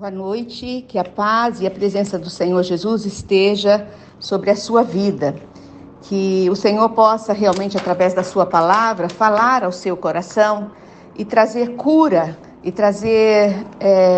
Boa noite, que a paz e a presença do Senhor Jesus esteja sobre a sua vida. Que o Senhor possa realmente, através da sua palavra, falar ao seu coração e trazer cura e trazer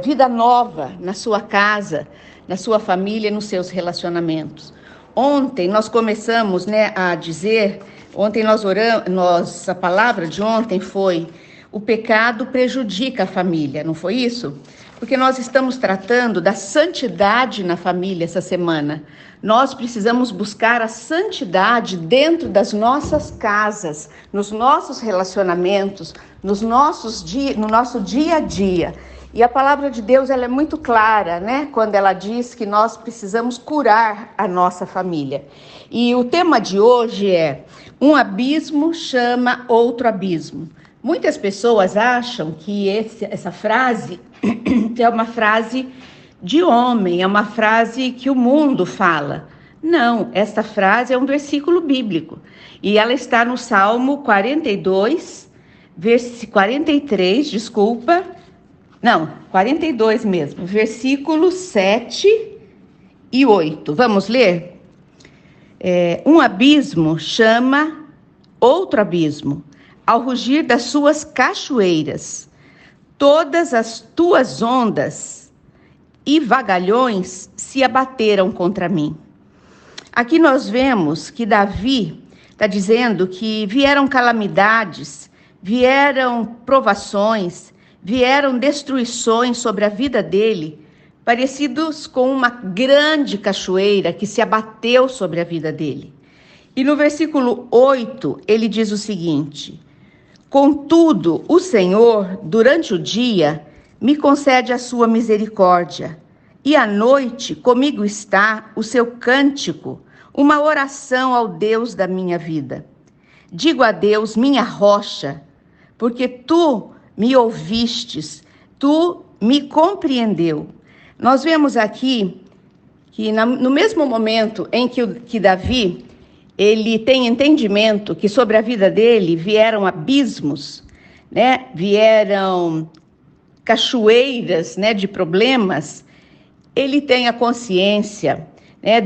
vida nova na sua casa, na sua família e nos seus relacionamentos. Ontem nós começamos a dizer, ontem nós oramos, a palavra de ontem foi: o pecado prejudica a família, não foi isso? Porque nós estamos tratando da santidade na família essa semana. Nós precisamos buscar a santidade dentro das nossas casas, nos nossos relacionamentos, no nosso dia a dia. E a palavra de Deus ela é muito clara, quando ela diz que nós precisamos curar a nossa família. E o tema de hoje é: um abismo chama outro abismo. Muitas pessoas acham que essa frase é uma frase de homem, é uma frase que o mundo fala. Não, esta frase é um versículo bíblico. E ela está no Salmo 42, 42 mesmo, versículos 7 e 8. Vamos ler? Um abismo chama outro abismo, ao rugir das suas cachoeiras. Todas as tuas ondas e vagalhões se abateram contra mim. Aqui nós vemos que Davi está dizendo que vieram calamidades, vieram provações, vieram destruições sobre a vida dele, parecidos com uma grande cachoeira que se abateu sobre a vida dele. E no versículo 8, ele diz o seguinte: contudo, o Senhor, durante o dia, me concede a sua misericórdia, e à noite comigo está o seu cântico, uma oração ao Deus da minha vida. Digo a Deus, minha rocha, porque tu me ouvistes, tu me compreendeu. Nós vemos aqui que no mesmo momento em que Davi ele tem entendimento que sobre a vida dele vieram abismos, vieram cachoeiras, de problemas. Ele tem a consciência,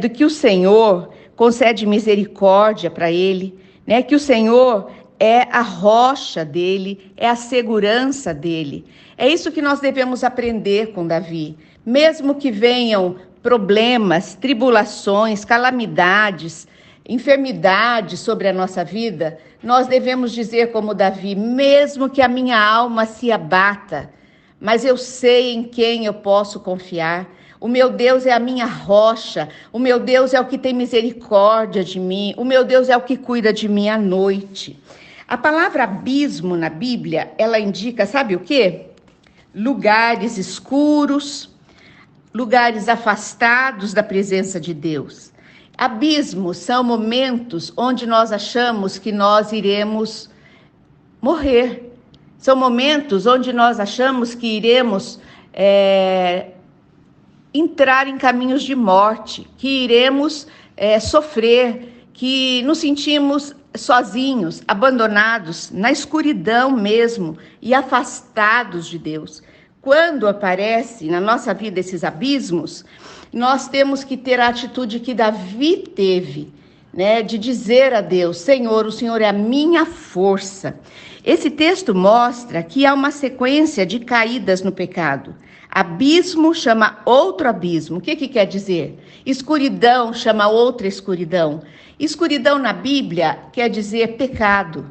de que o Senhor concede misericórdia para ele, que o Senhor é a rocha dele, é a segurança dele. É isso que nós devemos aprender com Davi. Mesmo que venham problemas, tribulações, calamidades, enfermidade sobre a nossa vida, nós devemos dizer como Davi: mesmo que a minha alma se abata, mas eu sei em quem eu posso confiar. O meu Deus é a minha rocha, o meu Deus é o que tem misericórdia de mim, o meu Deus é o que cuida de mim à noite. A palavra abismo na Bíblia, ela indica, sabe o quê? Lugares escuros, lugares afastados da presença de Deus. Abismos são momentos onde nós achamos que nós iremos morrer. São momentos onde nós achamos que iremos entrar em caminhos de morte, que iremos sofrer, que nos sentimos sozinhos, abandonados, na escuridão mesmo e afastados de Deus. Quando aparece na nossa vida esses abismos, nós temos que ter a atitude que Davi teve, de dizer a Deus: Senhor, o Senhor é a minha força. Esse texto mostra que há uma sequência de caídas no pecado. Abismo chama outro abismo. O que quer dizer? Escuridão chama outra escuridão. Escuridão na Bíblia quer dizer pecado,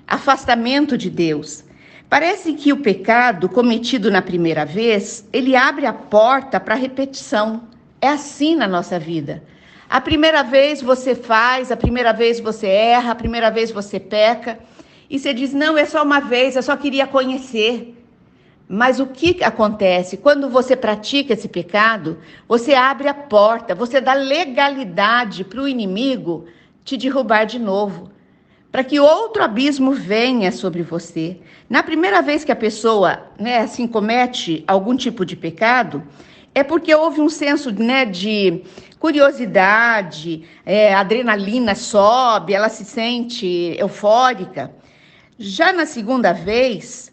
afastamento de Deus. Parece que o pecado cometido na primeira vez, ele abre a porta para a repetição. É assim na nossa vida. A primeira vez você faz, a primeira vez você erra, a primeira vez você peca. E você diz: não, é só uma vez, eu só queria conhecer. Mas o que acontece? Quando você pratica esse pecado, você abre a porta, você dá legalidade para o inimigo te derrubar de novo, para que outro abismo venha sobre você. Na primeira vez que a pessoa comete algum tipo de pecado, é porque houve um senso de curiosidade, a adrenalina sobe, ela se sente eufórica. Já na segunda vez,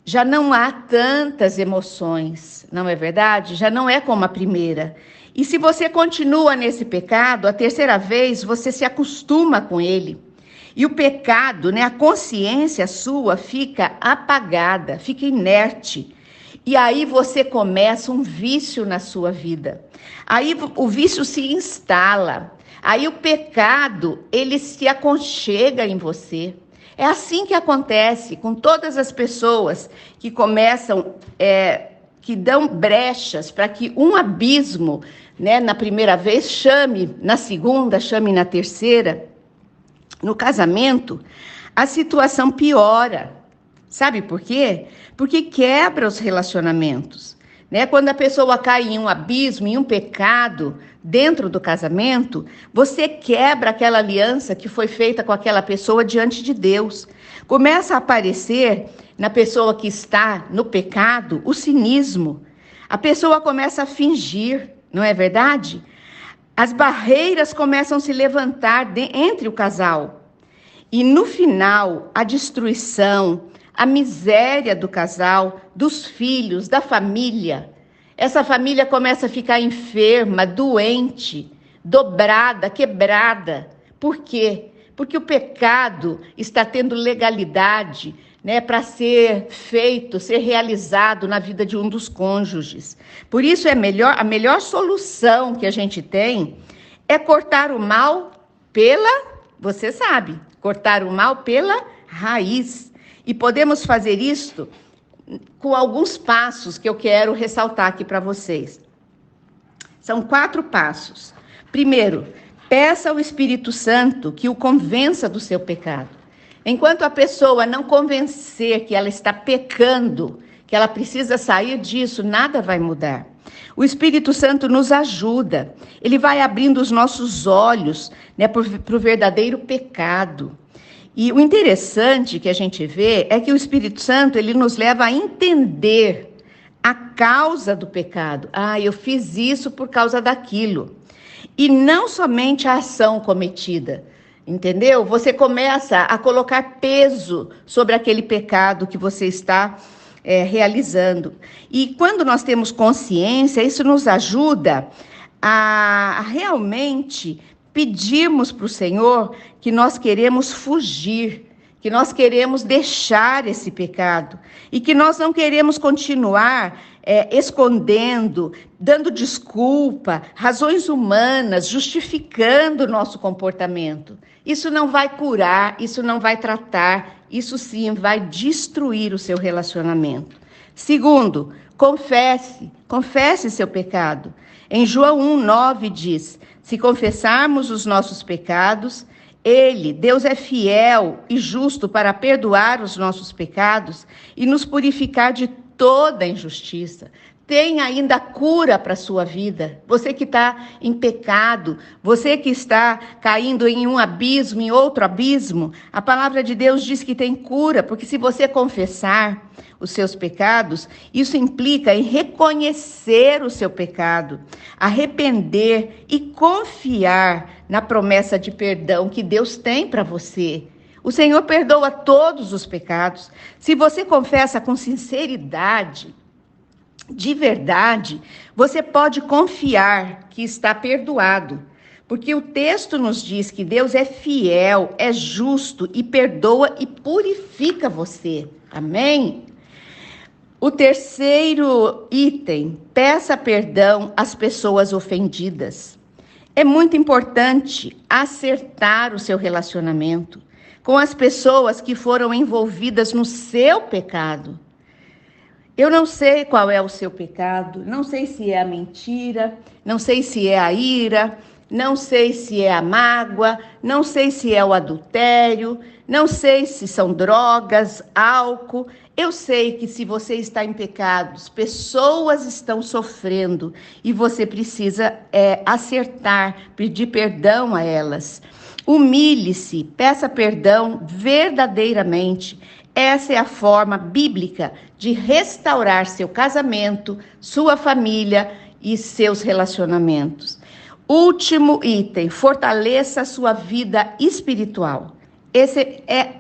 já não há tantas emoções, não é verdade? Já não é como a primeira. E se você continua nesse pecado, a terceira vez você se acostuma com ele. E o pecado, né, a consciência sua fica apagada, fica inerte. E aí você começa um vício na sua vida. Aí o vício se instala. Aí o pecado, ele se aconchega em você. É assim que acontece com todas as pessoas que começam, que dão brechas para que um abismo, né, na primeira vez, chame na segunda, chame na terceira. No casamento, a situação piora. Sabe por quê? Porque quebra os relacionamentos, né? Quando a pessoa cai em um abismo, em um pecado dentro do casamento, você quebra aquela aliança que foi feita com aquela pessoa diante de Deus. Começa a aparecer na pessoa que está no pecado o cinismo. A pessoa começa a fingir, não é verdade? As barreiras começam a se levantar entre o casal. E no final, a destruição, a miséria do casal, dos filhos, da família. Essa família começa a ficar enferma, doente, dobrada, quebrada. Por quê? Porque o pecado está tendo legalidade, né, para ser feito, ser realizado na vida de um dos cônjuges. Por isso a melhor solução que a gente tem é cortar o mal você sabe, cortar o mal pela raiz. E podemos fazer isso com alguns passos que eu quero ressaltar aqui para vocês. São 4 passos. Primeiro, peça ao Espírito Santo que o convença do seu pecado. Enquanto a pessoa não convencer que ela está pecando, que ela precisa sair disso, nada vai mudar. O Espírito Santo nos ajuda. Ele vai abrindo os nossos olhos, né, para o verdadeiro pecado. E o interessante que a gente vê é que o Espírito Santo, ele nos leva a entender a causa do pecado. Eu fiz isso por causa daquilo. E não somente a ação cometida, entendeu? Você começa a colocar peso sobre aquele pecado que você está realizando. E quando nós temos consciência, isso nos ajuda a realmente pedirmos para o Senhor que nós queremos fugir, que nós queremos deixar esse pecado e que nós não queremos continuar escondendo, dando desculpa, razões humanas, justificando o nosso comportamento. Isso não vai curar, isso não vai tratar, isso sim vai destruir o seu relacionamento. Segundo, confesse seu pecado. Em João 1:9 diz: se confessarmos os nossos pecados, Deus é fiel e justo para perdoar os nossos pecados e nos purificar de toda injustiça. Tem ainda cura para a sua vida. Você que está em pecado, você que está caindo em um abismo, em outro abismo, a palavra de Deus diz que tem cura, porque se você confessar os seus pecados, isso implica em reconhecer o seu pecado, arrepender e confiar na promessa de perdão que Deus tem para você. O Senhor perdoa todos os pecados. Se você confessa com sinceridade, de verdade, você pode confiar que está perdoado, porque o texto nos diz que Deus é fiel, é justo e perdoa e purifica você. Amém? O terceiro item, peça perdão às pessoas ofendidas. É muito importante acertar o seu relacionamento com as pessoas que foram envolvidas no seu pecado. Eu não sei qual é o seu pecado, não sei se é a mentira, não sei se é a ira, não sei se é a mágoa, não sei se é o adultério, não sei se são drogas, álcool. Eu sei que se você está em pecados, pessoas estão sofrendo e você precisa acertar, pedir perdão a elas. Humilhe-se, peça perdão verdadeiramente. Essa é a forma bíblica de restaurar seu casamento, sua família e seus relacionamentos. Último item, fortaleça a sua vida espiritual. Esse é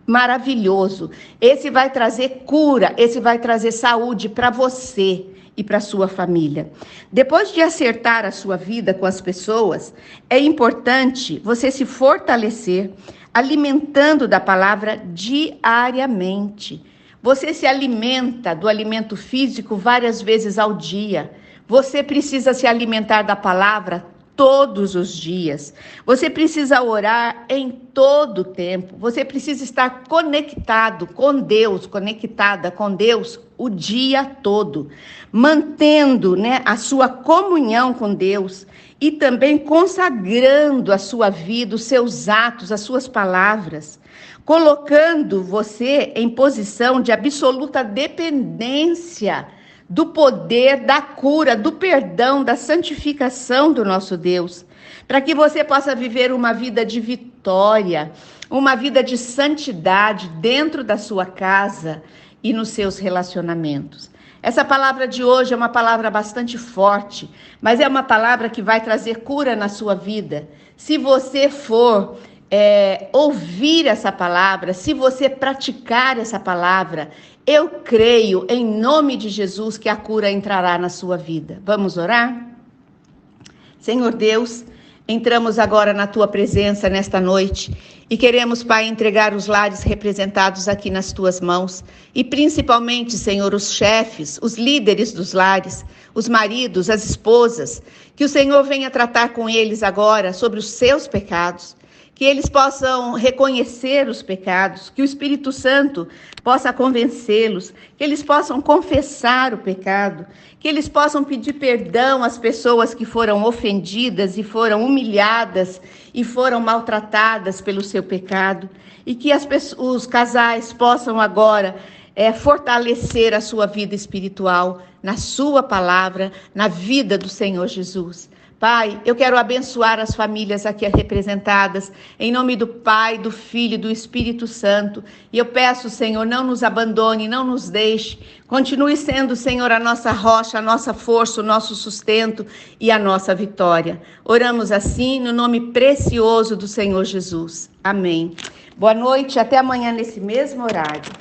maravilhoso. Esse vai trazer cura, esse vai trazer saúde para você e para sua família. Depois de acertar a sua vida com as pessoas, é importante você se fortalecer alimentando da palavra diariamente. Você se alimenta do alimento físico várias vezes ao dia. Você precisa se alimentar da palavra todos os dias. Você precisa orar em todo o tempo. Você precisa estar conectado com Deus, conectada com Deus o dia todo, mantendo, a sua comunhão com Deus e também consagrando a sua vida, os seus atos, as suas palavras, colocando você em posição de absoluta dependência do poder, da cura, do perdão, da santificação do nosso Deus, para que você possa viver uma vida de vitória, uma vida de santidade dentro da sua casa e nos seus relacionamentos. Essa palavra de hoje é uma palavra bastante forte, mas é uma palavra que vai trazer cura na sua vida. Se você for ouvir essa palavra, se você praticar essa palavra, eu creio em nome de Jesus que a cura entrará na sua vida. Vamos orar? Senhor Deus, entramos agora na tua presença nesta noite e queremos, Pai, entregar os lares representados aqui nas tuas mãos e principalmente, Senhor, os chefes, os líderes dos lares, os maridos, as esposas, que o Senhor venha tratar com eles agora sobre os seus pecados, que eles possam reconhecer os pecados, que o Espírito Santo possa convencê-los, que eles possam confessar o pecado, que eles possam pedir perdão às pessoas que foram ofendidas e foram humilhadas e foram maltratadas pelo seu pecado, e que os casais possam agora fortalecer a sua vida espiritual na sua palavra, na vida do Senhor Jesus. Pai, eu quero abençoar as famílias aqui representadas, em nome do Pai, do Filho e do Espírito Santo. E eu peço, Senhor, não nos abandone, não nos deixe. Continue sendo, Senhor, a nossa rocha, a nossa força, o nosso sustento e a nossa vitória. Oramos assim no nome precioso do Senhor Jesus. Amém. Boa noite, até amanhã nesse mesmo horário.